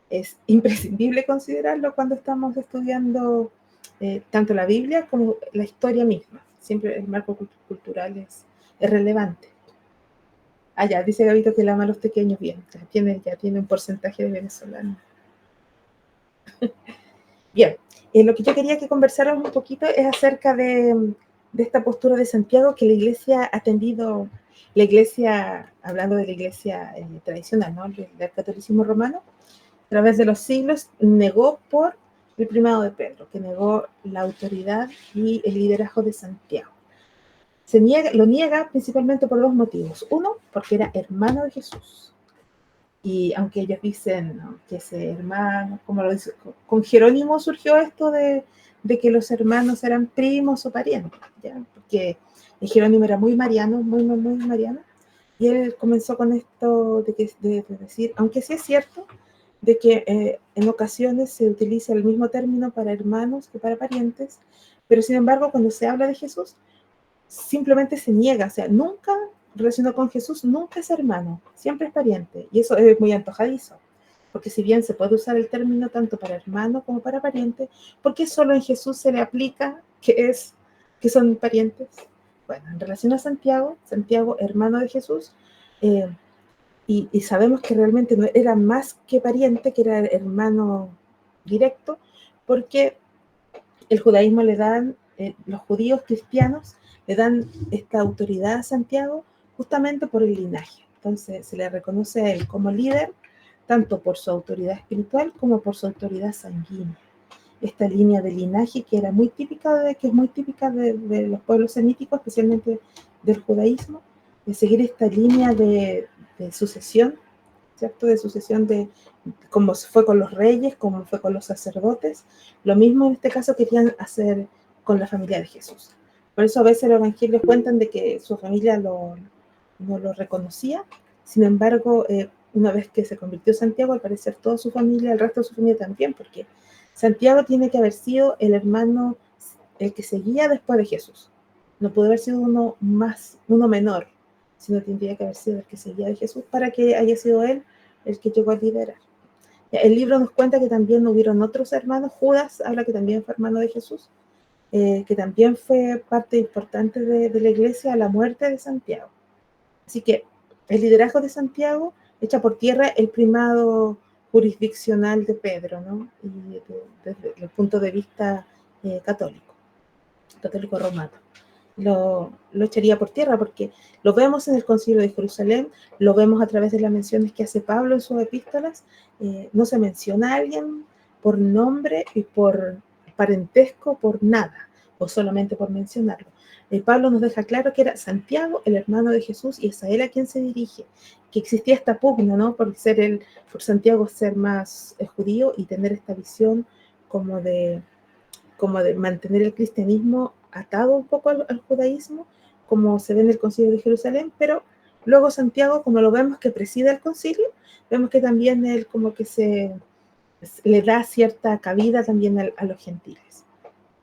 es imprescindible considerarlo cuando estamos estudiando tanto la Biblia como la historia misma. Siempre el marco cultural es relevante. Ah, ya, dice Gabito que él ama a los pequeños bien. Ya tiene un porcentaje de venezolanos. Bien, lo que yo quería que conversáramos un poquito es acerca de esta postura de Santiago que la iglesia ha tendido, la iglesia, hablando de la iglesia tradicional, ¿no? Del catolicismo romano, a través de los siglos, negó por el primado de Pedro, que negó la autoridad y el liderazgo de Santiago. Lo niega principalmente por dos motivos. Uno, porque era hermano de Jesús. Y aunque ellos dicen, ¿no?, que ese hermano, como lo dice, con Jerónimo surgió esto de que los hermanos eran primos o parientes, ¿ya? Porque Jerónimo era muy mariano, muy mariano, y él comenzó con esto de decir, aunque sí es cierto, de que en ocasiones se utiliza el mismo término para hermanos que para parientes, pero sin embargo cuando se habla de Jesús, simplemente se niega, o sea, nunca relacionado con Jesús, nunca es hermano, siempre es pariente, y eso es muy antojadizo, porque si bien se puede usar el término tanto para hermano como para pariente, ¿por qué solo en Jesús se le aplica que son parientes? Bueno, en relación a Santiago, hermano de Jesús, y sabemos que realmente no era más que pariente, que era hermano directo, porque el judaísmo le dan, los judíos cristianos le dan esta autoridad a Santiago justamente por el linaje. Entonces se le reconoce a él como líder, tanto por su autoridad espiritual como por su autoridad sanguínea. Esta línea de linaje que es muy típica de los pueblos semíticos, especialmente del judaísmo, de seguir esta línea de sucesión, ¿cierto? De sucesión como fue con los reyes, como fue con los sacerdotes. Lo mismo en este caso querían hacer con la familia de Jesús. Por eso a veces los evangelios cuentan de que su familia no lo reconocía. Sin embargo, una vez que se convirtió Santiago, al parecer toda su familia, el resto de su familia también, porque Santiago tiene que haber sido el hermano que seguía después de Jesús. No puede haber sido uno menor, sino tendría que haber sido el que seguía de Jesús para que haya sido él el que llegó a liderar. El libro nos cuenta que también hubieron otros hermanos. Judas habla que también fue hermano de Jesús, que también fue parte importante de la iglesia a la muerte de Santiago. Así que el liderazgo de Santiago echa por tierra el primado jurisdiccional de Pedro, ¿no? Y desde el punto de vista católico romano. Lo echaría por tierra porque lo vemos en el Concilio de Jerusalén, lo vemos a través de las menciones que hace Pablo en sus epístolas. No se menciona a alguien por nombre y por parentesco, por nada, o solamente por mencionarlo. Pablo nos deja claro que era Santiago, el hermano de Jesús, y es a él a quien se dirige, que existía esta pugna, ¿no? Por Santiago ser más judío y tener esta visión como de mantener el cristianismo atado un poco al judaísmo, como se ve en el Concilio de Jerusalén, pero luego Santiago, como lo vemos que preside el concilio, vemos que también él como que le da cierta cabida también a los gentiles,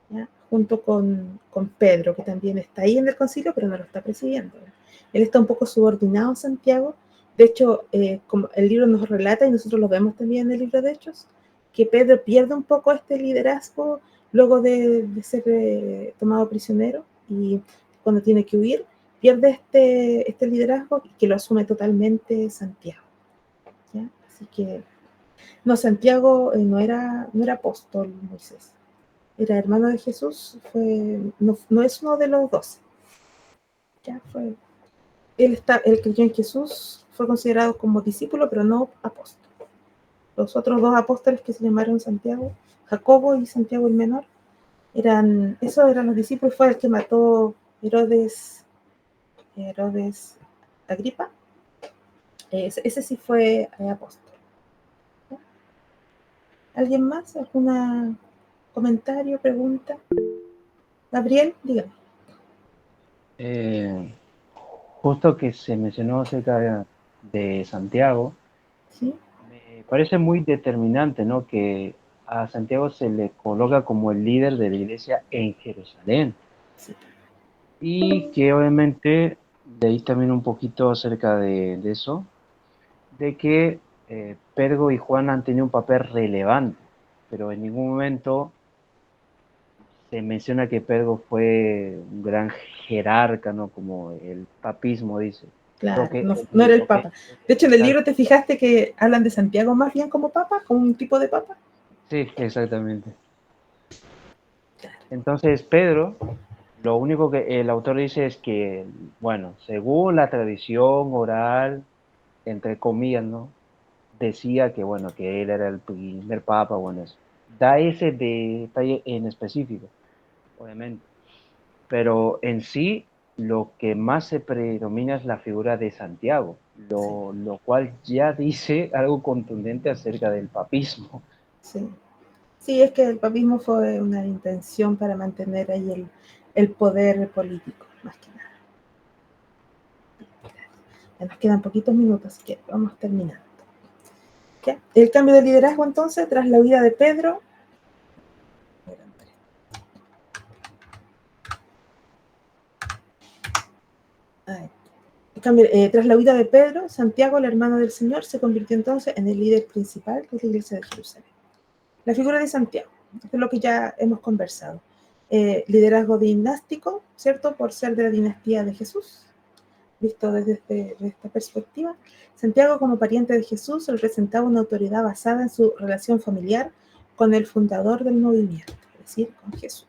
¿ya? Junto con Pedro, que también está ahí en el concilio, pero no lo está presidiendo. Él está un poco subordinado a Santiago. De hecho, como el libro nos relata, y nosotros lo vemos también en el libro de Hechos, que Pedro pierde un poco este liderazgo luego de ser tomado prisionero, y cuando tiene que huir, pierde este liderazgo que lo asume totalmente Santiago, ¿ya? Así que, no, Santiago no era apóstol, Moisés. Era hermano de Jesús, no es uno de los 12. ¿Ya? Él creyó en Jesús, fue considerado como discípulo, pero no apóstol. Los otros dos apóstoles que se llamaron Santiago, Jacobo y Santiago el menor, esos eran los discípulos. Fue el que mató Herodes Agripa, Ese sí fue apóstol. ¿Alguien más? ¿Algún comentario, pregunta? Gabriel, dígame. Justo que se mencionó acerca de Santiago, ¿Sí? me parece muy determinante, ¿no? Que a Santiago se le coloca como el líder de la iglesia en Jerusalén. Sí. Y que obviamente leí también un poquito acerca de eso, de que Pedro y Juan han tenido un papel relevante, pero en ningún momento se menciona que Pedro fue un gran jerarca, ¿no? Como el papismo dice. Claro, no era el papa. De hecho, en el libro te fijaste que hablan de Santiago más bien como papa, como un tipo de papa. Sí, exactamente. Entonces, Pedro, lo único que el autor dice es que, bueno, según la tradición oral, entre comillas, ¿no? Decía que, bueno, que él era el primer papa, bueno, eso. Da ese detalle en específico, obviamente. Pero en sí, lo que más se predomina es la figura de Santiago, lo cual ya dice algo contundente acerca del papismo. Sí. Sí, es que el papismo fue una intención para mantener ahí el poder político, más que nada. Ya nos quedan poquitos minutos, así que vamos terminando. ¿Ya? El cambio de liderazgo, entonces, tras la huida de Pedro. Tras la huida de Pedro, Santiago, el hermano del Señor, se convirtió entonces en el líder principal de la iglesia de Jerusalén. La figura de Santiago, es lo que ya hemos conversado. Liderazgo dinástico, ¿cierto? Por ser de la dinastía de Jesús, visto desde esta perspectiva. Santiago, como pariente de Jesús, representaba una autoridad basada en su relación familiar con el fundador del movimiento, es decir, con Jesús.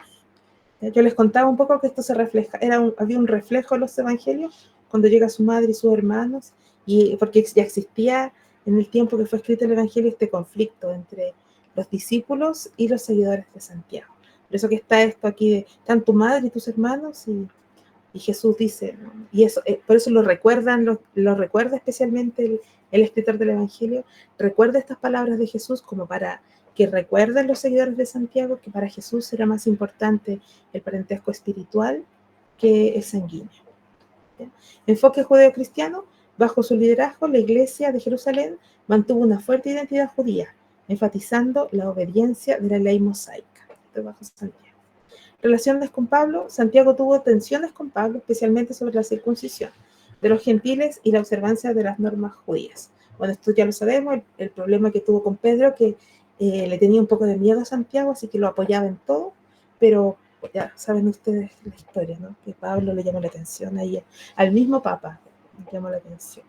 Yo les contaba un poco que esto se refleja, había un reflejo en los evangelios cuando llega su madre y sus hermanos, y porque ya existía en el tiempo que fue escrito el evangelio este conflicto entre los discípulos y los seguidores de Santiago. Por eso que está esto aquí de, están tu madre y tus hermanos, y Jesús dice, ¿no? Y eso, por eso lo recuerda especialmente el escritor del evangelio, recuerda estas palabras de Jesús como para que recuerden los seguidores de Santiago que para Jesús era más importante el parentesco espiritual que el sanguíneo. ¿Sí? Enfoque judeo-cristiano, bajo su liderazgo, la iglesia de Jerusalén mantuvo una fuerte identidad judía, enfatizando la obediencia de la ley mosaica. Esto bajo Santiago. Relaciones con Pablo, Santiago tuvo tensiones con Pablo, especialmente sobre la circuncisión de los gentiles y la observancia de las normas judías. Bueno, esto ya lo sabemos, el problema que tuvo con Pedro, que le tenía un poco de miedo a Santiago, así que lo apoyaba en todo, pero ya saben ustedes la historia, ¿no? Que Pablo le llamó la atención ahí, al mismo Papa le llamó la atención.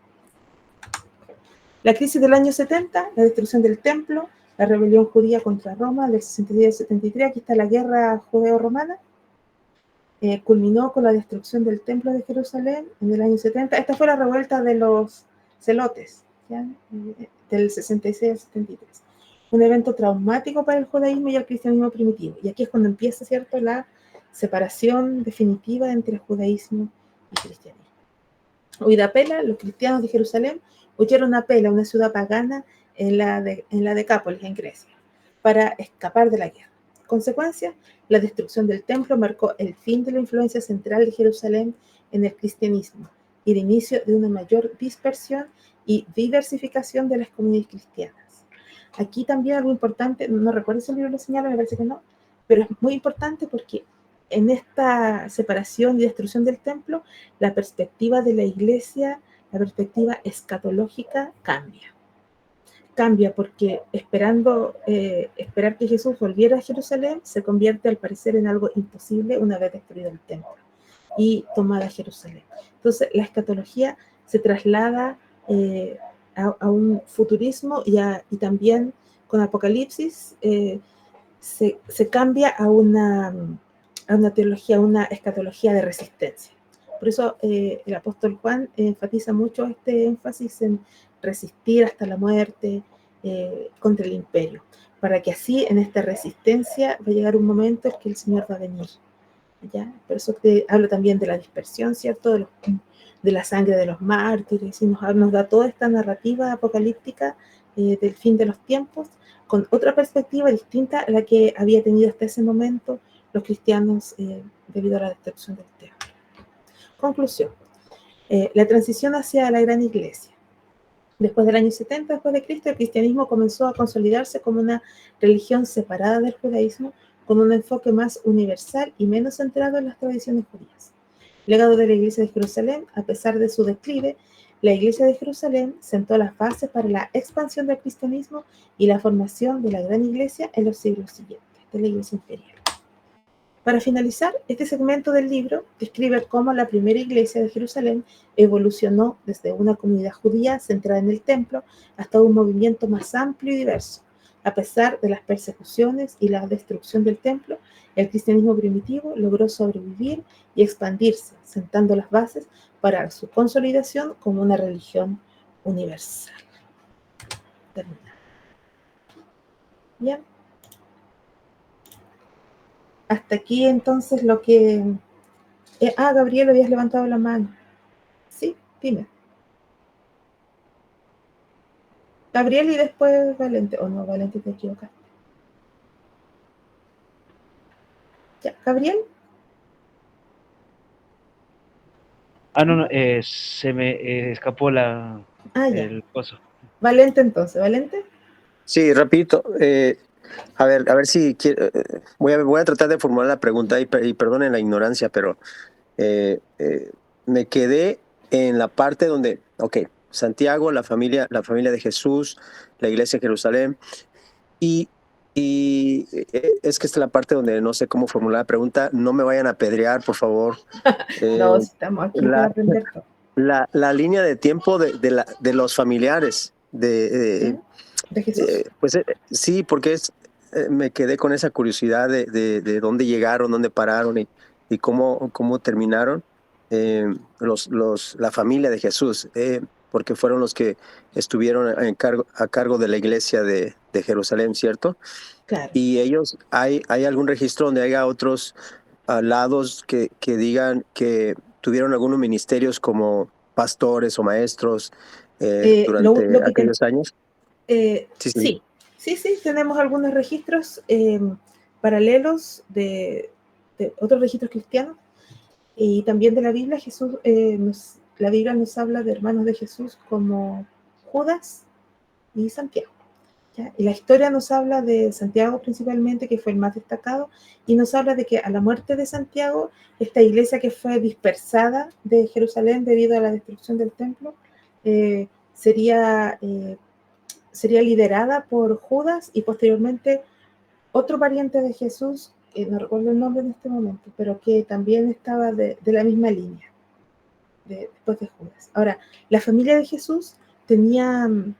La crisis del año 70, la destrucción del templo, la rebelión judía contra Roma del 63 al 73, aquí está la guerra judeo-romana, culminó con la destrucción del templo de Jerusalén en el año 70. Esta fue la revuelta de los celotes, ¿ya? Del 66 al 73. Un evento traumático para el judaísmo y el cristianismo primitivo. Y aquí es cuando empieza, ¿cierto?, la separación definitiva entre el judaísmo y cristianismo. Huida a Pela, los cristianos de Jerusalén huyeron a Pela, una ciudad pagana en la Decápolis, en Grecia, para escapar de la guerra. Consecuencia, la destrucción del templo marcó el fin de la influencia central de Jerusalén en el cristianismo y el inicio de una mayor dispersión y diversificación de las comunidades cristianas. Aquí también algo importante, no recuerdo si el libro lo señala, me parece que no, pero es muy importante porque en esta separación y destrucción del templo, la perspectiva de la iglesia, la perspectiva escatológica cambia. Cambia porque esperar que Jesús volviera a Jerusalén se convierte al parecer en algo imposible una vez destruido el templo y tomada Jerusalén. Entonces la escatología se traslada a un futurismo y también con Apocalipsis se cambia a una teología, a una escatología de resistencia. Por eso el apóstol Juan enfatiza mucho este énfasis en resistir hasta la muerte contra el imperio, para que así en esta resistencia va a llegar un momento en que el Señor va a venir. ¿Ya? Por eso te hablo también de la dispersión, ¿cierto? De de la sangre de los mártires, y nos da toda esta narrativa apocalíptica del fin de los tiempos, con otra perspectiva distinta a la que había tenido hasta ese momento los cristianos debido a la destrucción del templo. Conclusión. La transición hacia la gran iglesia. Después del año 70 después de Cristo, el cristianismo comenzó a consolidarse como una religión separada del judaísmo, con un enfoque más universal y menos centrado en las tradiciones judías. Legado de la Iglesia de Jerusalén, a pesar de su declive, la Iglesia de Jerusalén sentó las bases para la expansión del cristianismo y la formación de la gran iglesia en los siglos siguientes, de la Iglesia imperial. Para finalizar, este segmento del libro describe cómo la primera iglesia de Jerusalén evolucionó desde una comunidad judía centrada en el templo hasta un movimiento más amplio y diverso. A pesar de las persecuciones y la destrucción del templo, el cristianismo primitivo logró sobrevivir y expandirse, sentando las bases para su consolidación como una religión universal. Terminado. Bien. Hasta aquí entonces lo que... Gabriel, habías levantado la mano. Sí, dime. Gabriel y después Valente. O no, Valente, te equivocaste. Ya, Gabriel. No, se me escapó el coso. Valente entonces, ¿Valente? Sí, rapidito. A ver si voy a tratar de formular la pregunta y perdonen la ignorancia, pero me quedé en la parte donde, Santiago, la familia de Jesús, la iglesia de Jerusalén, y es que esta es la parte donde no sé cómo formular la pregunta. No me vayan a apedrear, por favor. No, estamos aquí para aprender todo. La línea de tiempo de los familiares ¿De Jesús? Sí, porque me quedé con esa curiosidad de dónde llegaron, dónde pararon y cómo terminaron la familia de Jesús, porque fueron los que estuvieron a cargo de la iglesia de Jerusalén, ¿cierto? Claro. Y ellos, ¿hay algún registro donde haya otros lados que digan que tuvieron algunos ministerios como pastores o maestros durante aquellos años? Sí, tenemos algunos registros paralelos de otros registros cristianos y también de la Biblia. La Biblia nos habla de hermanos de Jesús como Judas y Santiago, ¿ya? Y la historia nos habla de Santiago principalmente, que fue el más destacado, y nos habla de que a la muerte de Santiago, esta iglesia que fue dispersada de Jerusalén debido a la destrucción del templo, sería liderada por Judas y posteriormente otro pariente de Jesús, no recuerdo el nombre en este momento, pero que también estaba de la misma línea, después de Judas. Ahora, la familia de Jesús eran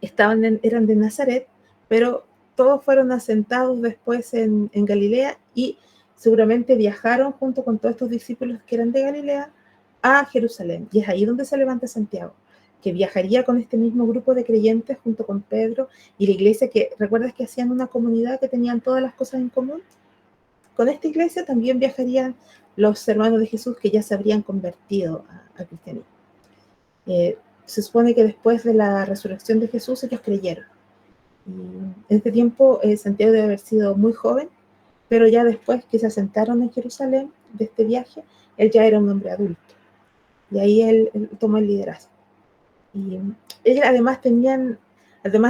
de Nazaret, pero todos fueron asentados después en Galilea y seguramente viajaron junto con todos estos discípulos que eran de Galilea a Jerusalén. Y es ahí donde se levanta Santiago, que viajaría con este mismo grupo de creyentes junto con Pedro y la iglesia, que recuerdas que hacían una comunidad que tenían todas las cosas en común. Con esta iglesia también viajarían los hermanos de Jesús que ya se habrían convertido al cristianismo. Se supone que después de la resurrección de Jesús ellos creyeron. Y en este tiempo Santiago debe haber sido muy joven, pero ya después que se asentaron en Jerusalén de este viaje, él ya era un hombre adulto. Y ahí él tomó el liderazgo. Y ellos además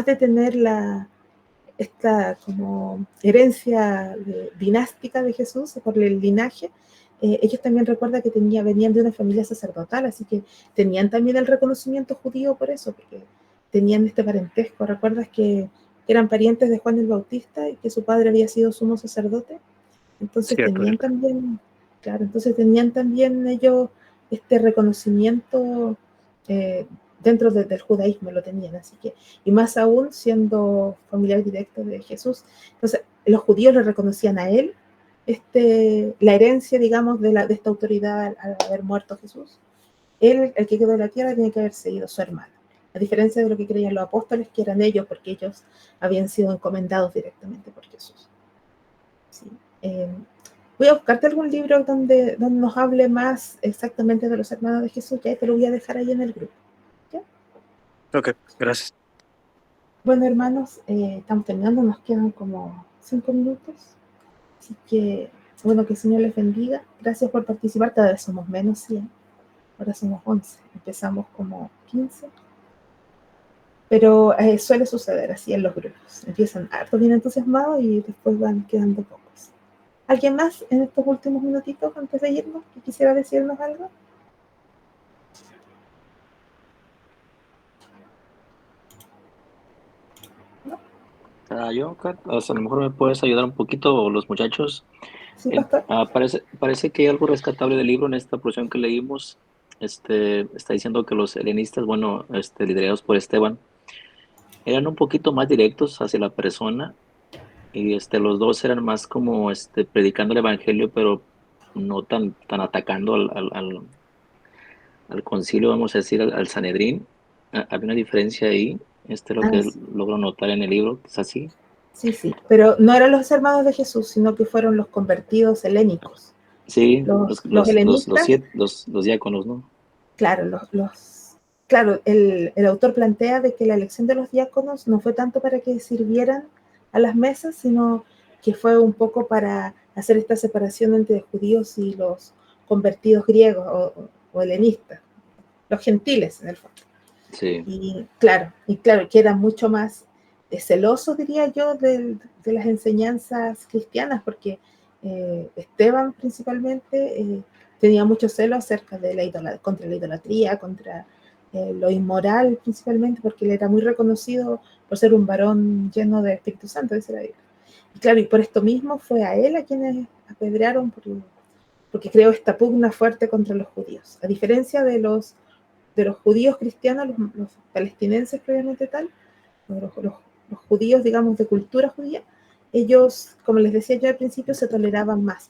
de tener esta como herencia dinástica de Jesús por el linaje, ellos también recuerdan que venían de una familia sacerdotal, así que tenían también el reconocimiento judío por eso, porque tenían este parentesco. ¿Recuerdas que eran parientes de Juan el Bautista y que su padre había sido sumo sacerdote? Entonces tenían también ellos este reconocimiento dentro del judaísmo, lo tenían, así que, y más aún siendo familiar directo de Jesús. Entonces los judíos le reconocían a él la herencia, digamos, de esta autoridad al haber muerto Jesús. Él, el que quedó en la tierra, tiene que haber seguido su hermano, a diferencia de lo que creían los apóstoles, que eran ellos, porque ellos habían sido encomendados directamente por Jesús. ¿Sí? Voy a buscarte algún libro donde nos hable más exactamente de los hermanos de Jesús, ya te lo voy a dejar ahí en el grupo. ¿Ya? Ok, gracias. Bueno, hermanos, estamos terminando, nos quedan como 5 minutos. Así que, bueno, que el Señor les bendiga. Gracias por participar. Cada vez somos menos 100. Ahora somos 11. Empezamos como 15. Pero suele suceder así en los grupos. Empiezan harto bien entusiasmados y después van quedando pocos. ¿Alguien más en estos últimos minutitos antes de irnos que quisiera decirnos algo? Yo, Kat, o sea, a lo mejor me puedes ayudar un poquito, o los muchachos. Sí, pastor. Parece que hay algo rescatable del libro en esta porción que leímos. Está diciendo que los helenistas, bueno, liderados por Esteban, eran un poquito más directos hacia la persona, y los dos eran más como predicando el evangelio, pero no tan atacando al concilio, vamos a decir, al Sanedrín. Había una diferencia ahí, lo que Sí. logro notar en el libro, ¿es así? Sí, sí, pero no eran los hermanos de Jesús, sino que fueron los convertidos helénicos. Sí, Los helenistas, los diáconos, ¿no? claro, claro, el autor plantea de que la elección de los diáconos no fue tanto para que sirvieran a las mesas, sino que fue un poco para hacer esta separación entre judíos y los convertidos griegos o helenistas, los gentiles en el fondo. Sí. Y claro, que eran mucho más celosos, diría yo, de las enseñanzas cristianas, porque Esteban principalmente tenía mucho celo acerca de contra la idolatría, contra lo inmoral principalmente, porque él era muy reconocido por ser un varón lleno de Espíritu Santo, dice la Biblia. Y claro, y por esto mismo fue a él a quienes apedrearon porque creó esta pugna fuerte contra los judíos. A diferencia de los judíos cristianos, los palestinenses previamente tal, los judíos, digamos, de cultura judía, ellos, como les decía yo al principio, se toleraban más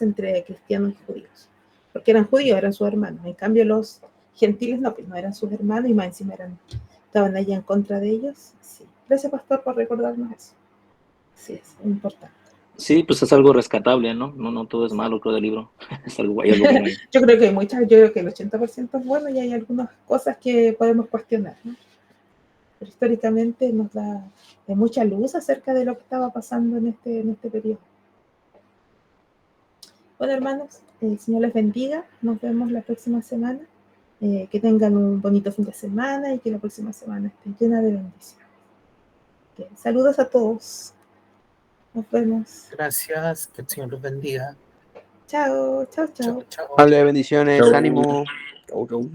entre cristianos y judíos, porque eran judíos, eran sus hermanos. En cambio, los gentiles no, pues no eran sus hermanos y más encima estaban allí en contra de ellos. Sí. Gracias, pastor, por recordarnos eso. Sí, es importante. Sí, pues es algo rescatable, ¿no? No todo es malo, creo, del libro. Es algo, hay algo bueno ahí. Yo creo que yo creo que el 80% es bueno y hay algunas cosas que podemos cuestionar, ¿no? Pero históricamente nos da mucha luz acerca de lo que estaba pasando en este periodo. Bueno, hermanos, el Señor les bendiga. Nos vemos la próxima semana. Que tengan un bonito fin de semana y que la próxima semana esté llena de bendiciones. Saludos a todos. Nos vemos. Gracias, que el Señor los bendiga. Chao, chao, chao. Chao, chao. Vale, bendiciones, Chau. ánimo. Chau, chau.